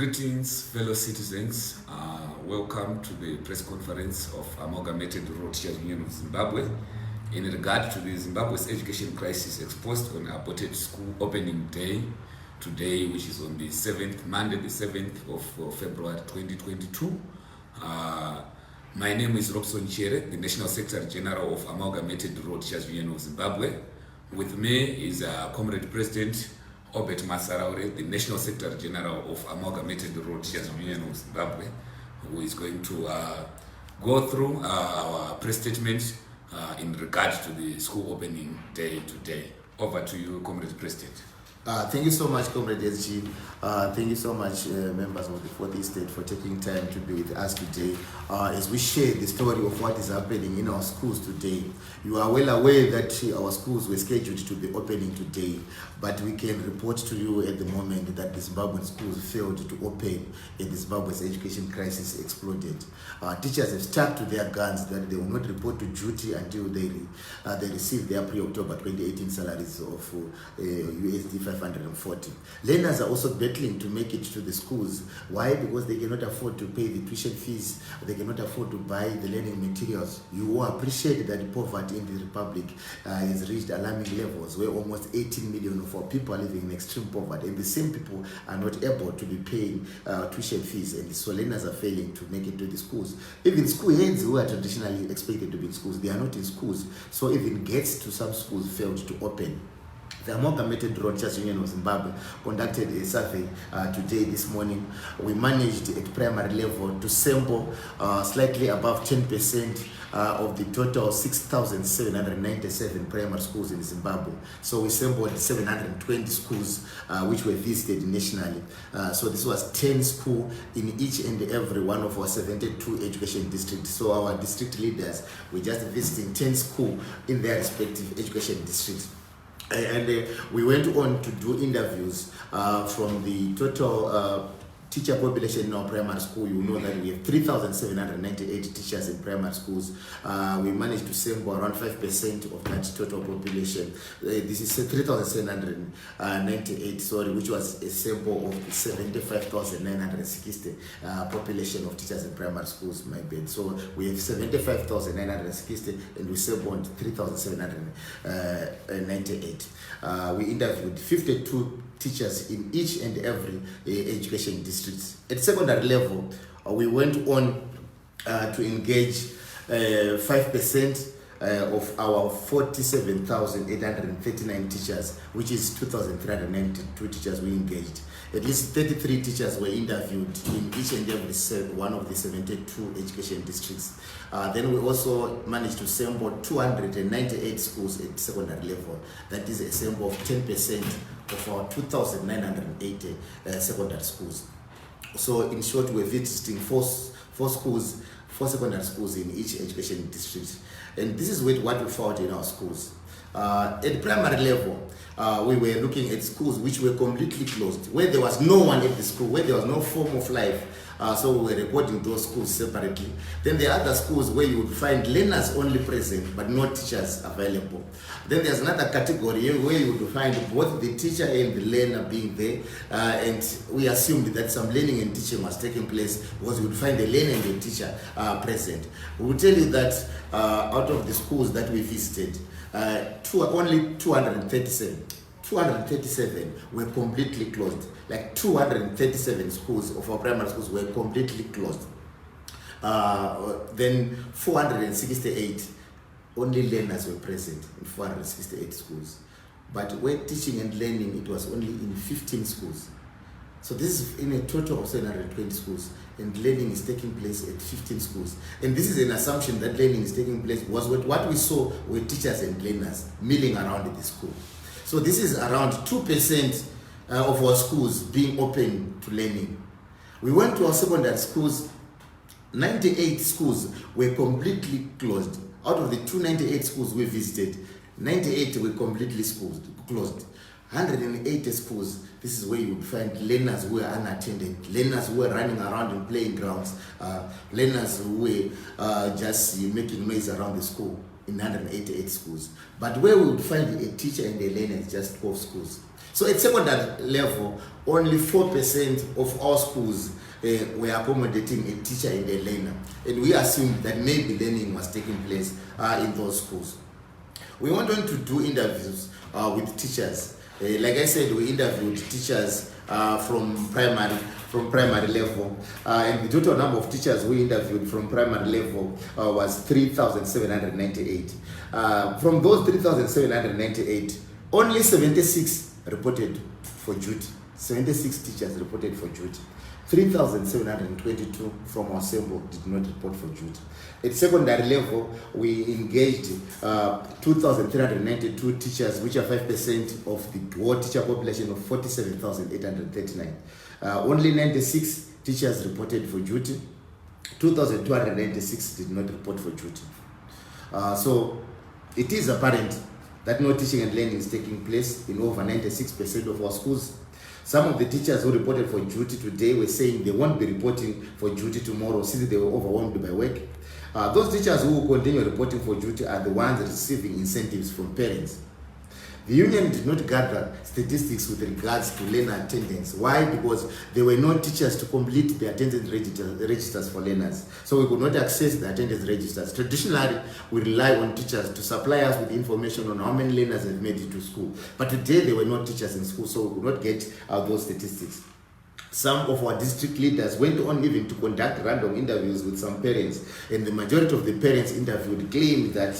Greetings, fellow citizens. Welcome to the press conference of Amalgamated Rural Teachers Union of Zimbabwe in regard to the Zimbabwe's education crisis exposed on aborted school opening day today, which is on the 7th, Monday, the 7th of February 2022. My name is Robson Chere, the National Secretary General of Amalgamated Rural Teachers Union of Zimbabwe. With me is Comrade President Obert Masaraure, the National Secretary General of Amalgamated Rural Teachers Union of Zimbabwe, who is going to go through our press statement in regard to the school opening day today. Over to you, Comrade President. Thank you so much, Comrade SG. Thank you so much, members of the Fourth Estate, for taking time to be with us today as we share the story of what is happening in our schools today. You are well aware that our schools were scheduled to be opening today, but we can report to you at the moment that the Zimbabwean schools failed to open and the Zimbabwe's education crisis exploded. Teachers have stuck to their guns that they will not report to duty until they receive their pre-October 2018 salaries of USD 540. Learners are also battling to make it to the schools. Why? Because they cannot afford to pay the tuition fees, they cannot afford to buy the learning materials. You will appreciate that poverty in the Republic has reached alarming levels, where almost 18 million of our people are living in extreme poverty, and the same people are not able to be paying tuition fees, and so learners are failing to make it to the schools. Even school heads who are traditionally expected to be in schools, they are not in schools, so even gates to some schools failed to open. The Amalgamated Rural Teachers Union of Zimbabwe conducted a survey today, this morning. We managed at primary level to sample slightly above 10% of the total 6,797 primary schools in Zimbabwe. So we sampled 720 schools which were visited nationally. So this was 10 schools in each and every one of our 72 education districts. So our district leaders were just visiting 10 schools in their respective education districts. And we went on to do interviews from the total teacher population in our primary school. You know that we have 3,798 teachers in primary schools. We managed to sample around 5% of that total population. This is 3,798, which was a sample of the 75,960 population of teachers in primary schools, my bad. So we have 75,960 and we sampled 3,798. We interviewed 52 teachers in each and every education districts. At secondary level, we went on to engage 5% of our 47,839 teachers, which is 2,392 teachers we engaged. At least 33 teachers were interviewed in each and every one of the 72 education districts. Then we also managed to sample 298 schools at secondary level. That is a sample of 10% of our 2,980 secondary schools. So in short, we're visiting four secondary schools in each education district. And this is what we found in our schools. At primary level, we were looking at schools which were completely closed, where there was no one at the school, where there was no form of life. So we were recording those schools separately. Then there are other schools where you would find learners only present, but no teachers available. Then there's another category where you would find both the teacher and the learner being there. And we assumed that some learning and teaching was taking place because you would find the learner and the teacher present. We will tell you that out of the schools that we visited, only 237 were completely closed. Like 237 schools of our primary schools were completely closed. Then 468 only learners were present in 468 schools. But where teaching and learning, it was only in 15 schools. So this is in a total of 720 schools, and learning is taking place at 15 schools. And this is an assumption that learning is taking place was what we saw were teachers and learners milling around the school. So this is around 2% of our schools being open to learning. We went to our secondary schools, 98 schools were completely closed. Out of the 298 schools we visited, 98 were completely closed. 180 schools, this is where you would find learners who were unattended, learners who were running around in playing grounds, learners who were just making noise around the school. in 188 schools. But where we would find a teacher and a learner is just 12 schools. So at secondary level, only 4% of our schools were accommodating a teacher and a learner. And we assumed that maybe learning was taking place in those schools. We went on to do interviews with teachers. Like I said, we interviewed teachers from primary level, and the total number of teachers we interviewed from primary level was 3,798. From those 3,798, only 76 reported for duty. 76 teachers reported for duty. 3,722 from our sample did not report for duty. At secondary level, we engaged 2,392 teachers, which are 5% of the whole teacher population of 47,839. Only 96 teachers reported for duty. 2,296 did not report for duty. So it is apparent that no teaching and learning is taking place in over 96% of our schools. Some of the teachers who reported for duty today were saying they won't be reporting for duty tomorrow since they were overwhelmed by work. Those teachers who will continue reporting for duty are the ones receiving incentives from parents. The union did not gather statistics with regards to learner attendance. Why? Because there were no teachers to complete the attendance registers for learners. So we could not access the attendance registers. Traditionally, we rely on teachers to supply us with information on how many learners have made it to school. But today, there were no teachers in school, so we could not get those statistics. Some of our district leaders went on even to conduct random interviews with some parents, and the majority of the parents interviewed claimed that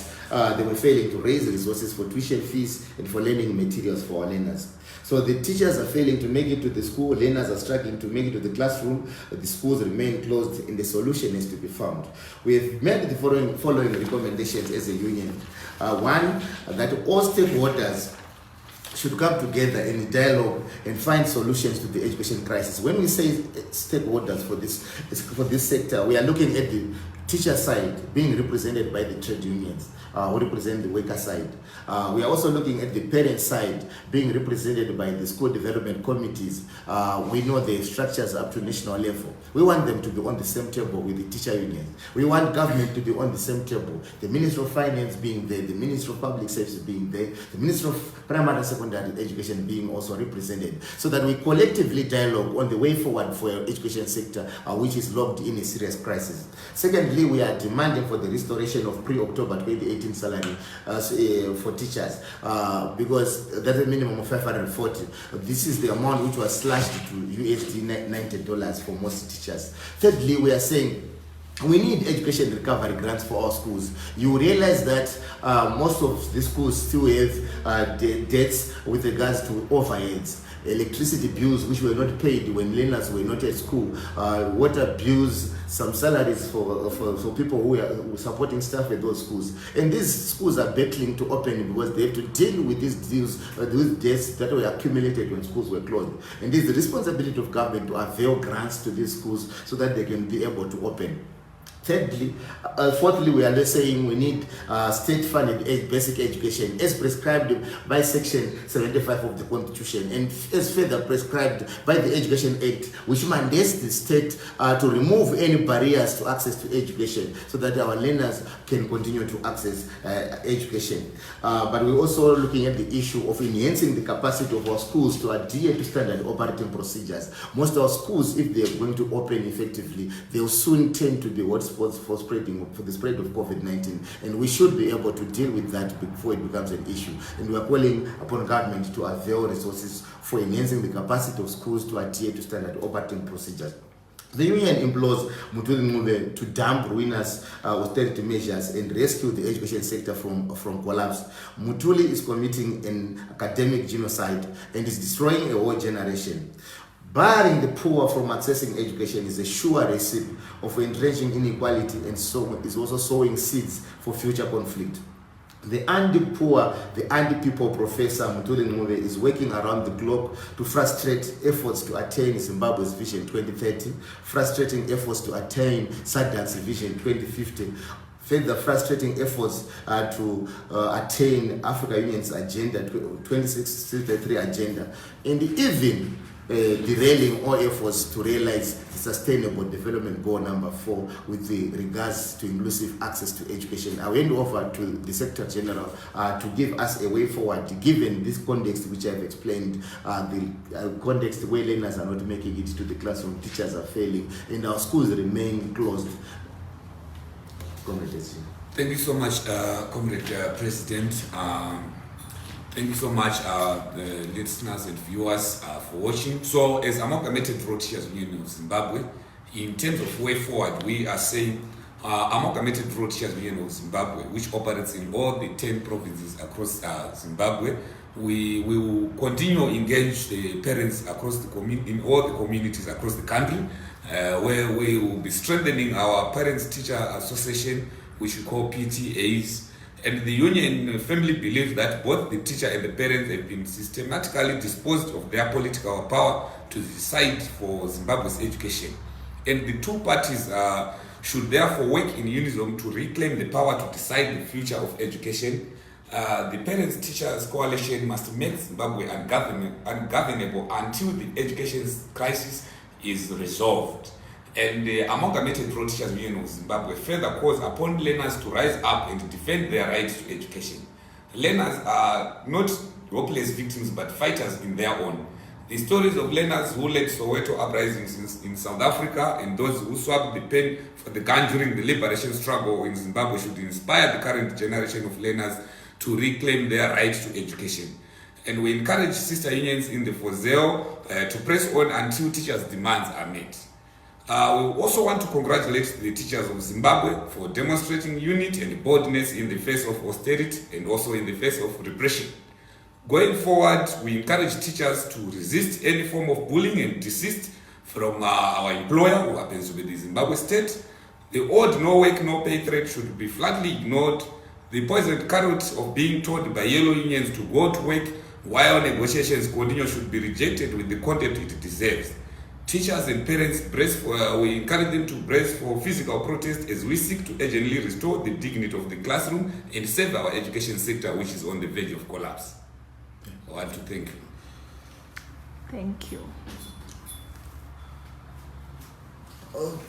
they were failing to raise resources for tuition fees and for learning materials for our learners. So the teachers are failing to make it to the school, learners are struggling to make it to the classroom, the schools remain closed, and the solution is to be found. We have made the following recommendations as a union. One, that all stakeholders should come together in dialogue and find solutions to the education crisis. When we say stakeholders for this sector, we are looking at the teacher side being represented by the trade unions who represent the worker side. We are also looking at the parent side being represented by the school development committees. We know the structures up to national level. We want them to be on the same table with the teacher unions. We want government to be on the same table. The Minister of Finance being there, the Minister of Public Service being there, the Minister of Primary and Secondary Education being also represented, so that we collectively dialogue on the way forward for our education sector, which is locked in a serious crisis. Secondly, we are demanding for the restoration of pre-October 2018 salary for teachers, because that's a minimum of 540. This is the amount which was slashed to USD $90 for most teachers. Thirdly, we are saying we need education recovery grants for our schools. You realize that most of the schools still have debts with regards to overheads. Electricity bills which were not paid when learners were not at school, water bills, some salaries for people who are supporting staff at those schools. And these schools are battling to open because they have to deal with these debts that were accumulated when schools were closed. And it is the responsibility of government to avail grants to these schools so that they can be able to open. Fourthly, we are saying we need state-funded basic education as prescribed by Section 75 of the Constitution and as further prescribed by the Education Act, which mandates the state to remove any barriers to access to education so that our learners can continue to access education. But we're also looking at the issue of enhancing the capacity of our schools to adhere to standard operating procedures. Most of our schools, if they are going to open effectively, they will soon tend to be hotspots for the spread of COVID-19, and we should be able to deal with that before it becomes an issue. And we are calling upon government to avail resources for enhancing the capacity of schools to adhere to standard operating procedures. The union implores Mutuli Ngube to dump ruinous austerity measures and rescue the education sector from collapse. Mutuli is committing an academic genocide and is destroying a whole generation. Barring the poor from accessing education is a sure recipe of entrenching inequality and is also sowing seeds for future conflict. The anti-poor, the anti-people professor Mutuli Ngube is working around the clock to frustrate efforts to attain Zimbabwe's Vision 2030, frustrating efforts to attain SADC's Vision 2050, further frustrating efforts to attain Africa Union's Agenda 2063 agenda, and even derailing all efforts to realize the Sustainable Development Goal number 4 with regards to inclusive access to education. I will hand over to the Secretary General to give us a way forward, given this context which I've explained, the context where learners are not making it to the classroom, teachers are failing, and our schools remain closed. Thank you so much, Comrade President. Thank you so much, the listeners and viewers, for watching. So, as Amalgamated Road Teachers Union of Zimbabwe, in terms of way forward, we are saying Amalgamated Road Teachers Union of Zimbabwe, which operates in all the 10 provinces across Zimbabwe, we will continue to engage the parents across the in all the communities across the country, where we will be strengthening our Parents-Teacher Association, which we call PTAs. And the union firmly believes that both the teacher and the parents have been systematically disposed of their political power to decide for Zimbabwe's education. And the two parties should therefore work in unison to reclaim the power to decide the future of education. The Parents-Teachers Coalition must make Zimbabwe ungovernable until the education crisis is resolved. And the Amalgamated Road Teachers Union of Zimbabwe further calls upon learners to rise up and defend their right to education. Learners are not hopeless victims but fighters in their own. The stories of learners who led Soweto uprisings in South Africa and those who swapped the pen for the gun during the liberation struggle in Zimbabwe should inspire the current generation of learners to reclaim their right to education. And we encourage sister unions in the Fozeo to press on until teachers' demands are met. We also want to congratulate the teachers of Zimbabwe for demonstrating unity and boldness in the face of austerity and also in the face of repression. Going forward, we encourage teachers to resist any form of bullying and desist from our employer, who happens to be the Zimbabwe state. The old no work, no pay threat should be flatly ignored. The poisoned carrot of being told by yellow unions to go to work while negotiations continue should be rejected with the contempt it deserves. Teachers and parents we encourage them to brace for physical protest as we seek to urgently restore the dignity of the classroom and save our education sector, which is on the verge of collapse. I want to thank you. Thank you. Okay.